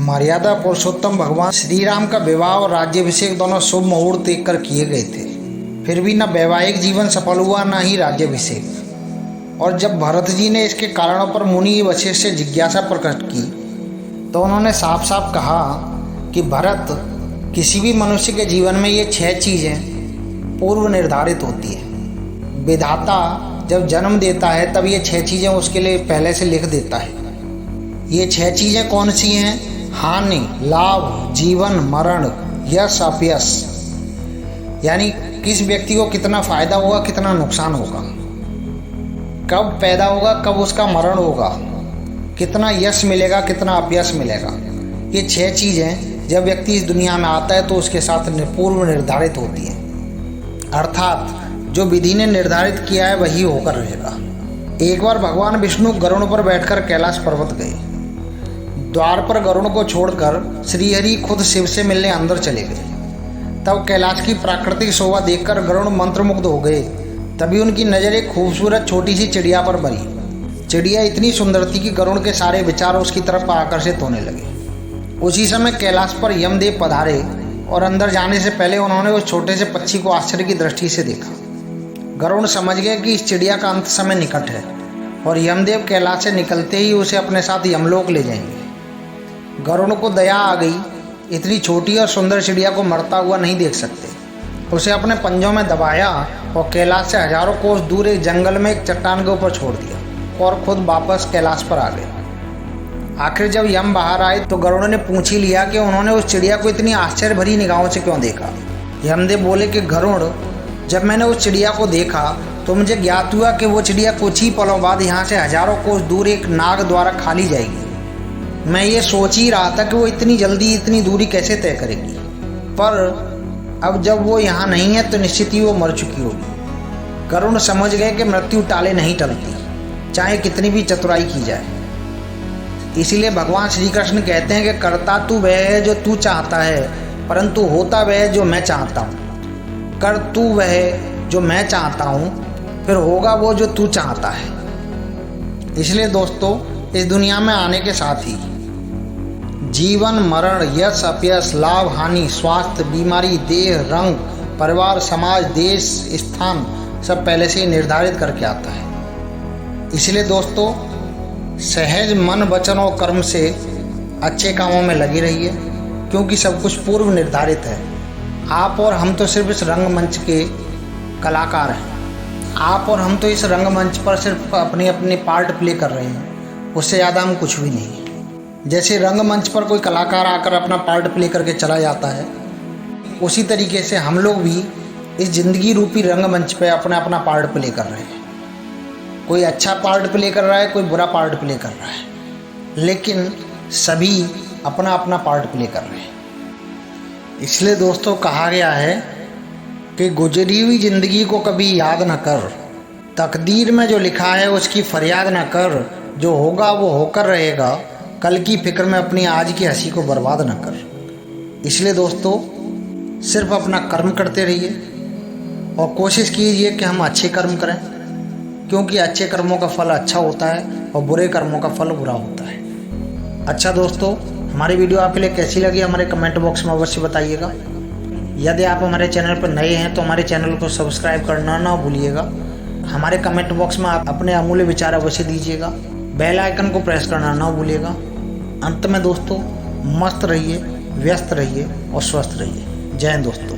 मर्यादा पुरुषोत्तम भगवान श्री राम का विवाह और राज्याभिषेक दोनों शुभ मुहूर्त देखकर किए गए थे, फिर भी न वैवाहिक जीवन सफल हुआ न ही राज्याभिषेक। और जब भरत जी ने इसके कारणों पर मुनि वशिष्ठ से जिज्ञासा प्रकट की तो उन्होंने साफ साफ कहा कि भरत, किसी भी मनुष्य के जीवन में ये 6 चीज़ें पूर्व निर्धारित होती है। विधाता जब जन्म देता है तब ये 6 चीज़ें उसके लिए पहले से लिख देता है। ये 6 चीज़ें कौन सी हैं? हानि, लाभ, जीवन, मरण, यश, अपयश। यानी किस व्यक्ति को कितना फायदा होगा, कितना नुकसान होगा, कब पैदा होगा, कब उसका मरण होगा, कितना यश मिलेगा, कितना अपयश मिलेगा। ये 6 चीज़ें जब व्यक्ति इस दुनिया में आता है तो उसके साथ पूर्व निर्धारित होती हैं, अर्थात जो विधि ने निर्धारित किया है वही होकर रहेगा। एक बार भगवान विष्णु गरुड़ पर बैठकर कैलाश पर्वत गए। द्वार पर गरुड़ को छोड़कर श्रीहरि खुद शिव से मिलने अंदर चले गए। तब कैलाश की प्राकृतिक शोभा देखकर गरुड़ मंत्रमुग्ध हो गए। तभी उनकी नज़र एक खूबसूरत छोटी सी चिड़िया पर पड़ी। चिड़िया इतनी सुंदर थी कि गरुड़ के सारे विचार उसकी तरफ आकर्षित होने लगे। उसी समय कैलाश पर यमदेव पधारे और अंदर जाने से पहले उन्होंने उस छोटे से पक्षी को आश्चर्य की दृष्टि से देखा। गरुड़ समझ गए कि इस चिड़िया का अंत समय निकट है और यमदेव कैलाश से निकलते ही उसे अपने साथ यमलोक ले जाएंगे। गरुड़ को दया आ गई। इतनी छोटी और सुंदर चिड़िया को मरता हुआ नहीं देख सकते। उसे अपने पंजों में दबाया और कैलाश से हजारों कोस दूर एक जंगल में एक चट्टान के ऊपर छोड़ दिया और खुद वापस कैलाश पर आ गए। आखिर जब यम बाहर आए तो गरुड़ ने पूछ ही लिया कि उन्होंने उस चिड़िया को इतनी आश्चर्य भरी निगाहों से क्यों देखा। यमदेव बोले कि गरुड़, जब मैंने उस चिड़िया को देखा तो मुझे ज्ञात हुआ कि वो चिड़िया कुछ ही पलों बाद यहाँ से हजारों कोस दूर एक नाग द्वारा खा ली जाएगी। मैं ये सोच ही रहा था कि वो इतनी जल्दी इतनी दूरी कैसे तय करेगी, पर अब जब वो यहाँ नहीं है तो निश्चित ही वो मर चुकी होगी। गरुड़ समझ गए कि मृत्यु टाले नहीं टलती, चाहे कितनी भी चतुराई की जाए। इसीलिए भगवान श्री कृष्ण कहते हैं कि करता तू वह है जो तू चाहता है, परंतु होता वह है जो मैं चाहता हूँ। कर तू वह जो मैं चाहता हूँ, फिर होगा वो जो तू चाहता है। इसलिए दोस्तों, इस दुनिया में आने के साथ ही जीवन, मरण, यश, अपयश, लाभ, हानि, स्वास्थ्य, बीमारी, देह, रंग, परिवार, समाज, देश, स्थान सब पहले से ही निर्धारित करके आता है। इसलिए दोस्तों, सहज मन, वचन और कर्म से अच्छे कामों में लगी रहिए, क्योंकि सब कुछ पूर्व निर्धारित है। आप और हम तो सिर्फ इस रंगमंच के कलाकार हैं। आप और हम तो इस रंगमंच पर सिर्फ अपने अपने पार्ट प्ले कर रहे हैं, उससे ज़्यादा हम कुछ भी नहीं। जैसे रंगमंच पर कोई कलाकार आकर अपना पार्ट प्ले करके चला जाता है, उसी तरीके से हम लोग भी इस ज़िंदगी रूपी रंगमंच पे अपना अपना पार्ट प्ले कर रहे हैं। कोई अच्छा पार्ट प्ले कर रहा है, कोई बुरा पार्ट प्ले कर रहा है, लेकिन सभी अपना अपना पार्ट प्ले कर रहे हैं। इसलिए दोस्तों, कहा गया है कि गुजरी हुई ज़िंदगी को कभी याद न कर, तकदीर में जो लिखा है उसकी फरियाद न कर, जो होगा वो होकर रहेगा, कल की फिक्र में अपनी आज की हंसी को बर्बाद न कर। इसलिए दोस्तों, सिर्फ अपना कर्म करते रहिए और कोशिश कीजिए कि हम अच्छे कर्म करें, क्योंकि अच्छे कर्मों का फल अच्छा होता है और बुरे कर्मों का फल बुरा होता है। अच्छा दोस्तों, हमारी वीडियो आपके लिए कैसी लगी हमारे कमेंट बॉक्स में अवश्य बताइएगा। यदि आप हमारे चैनल पर नए हैं तो हमारे चैनल को सब्सक्राइब करना ना भूलिएगा। हमारे कमेंट बॉक्स में आप अपने अमूल्य विचार अवश्य दीजिएगा। बेल आइकन को प्रेस करना ना भूलिएगा। अंत में दोस्तों, मस्त रहिए, व्यस्त रहिए और स्वस्थ रहिए। जय हिंद दोस्तों।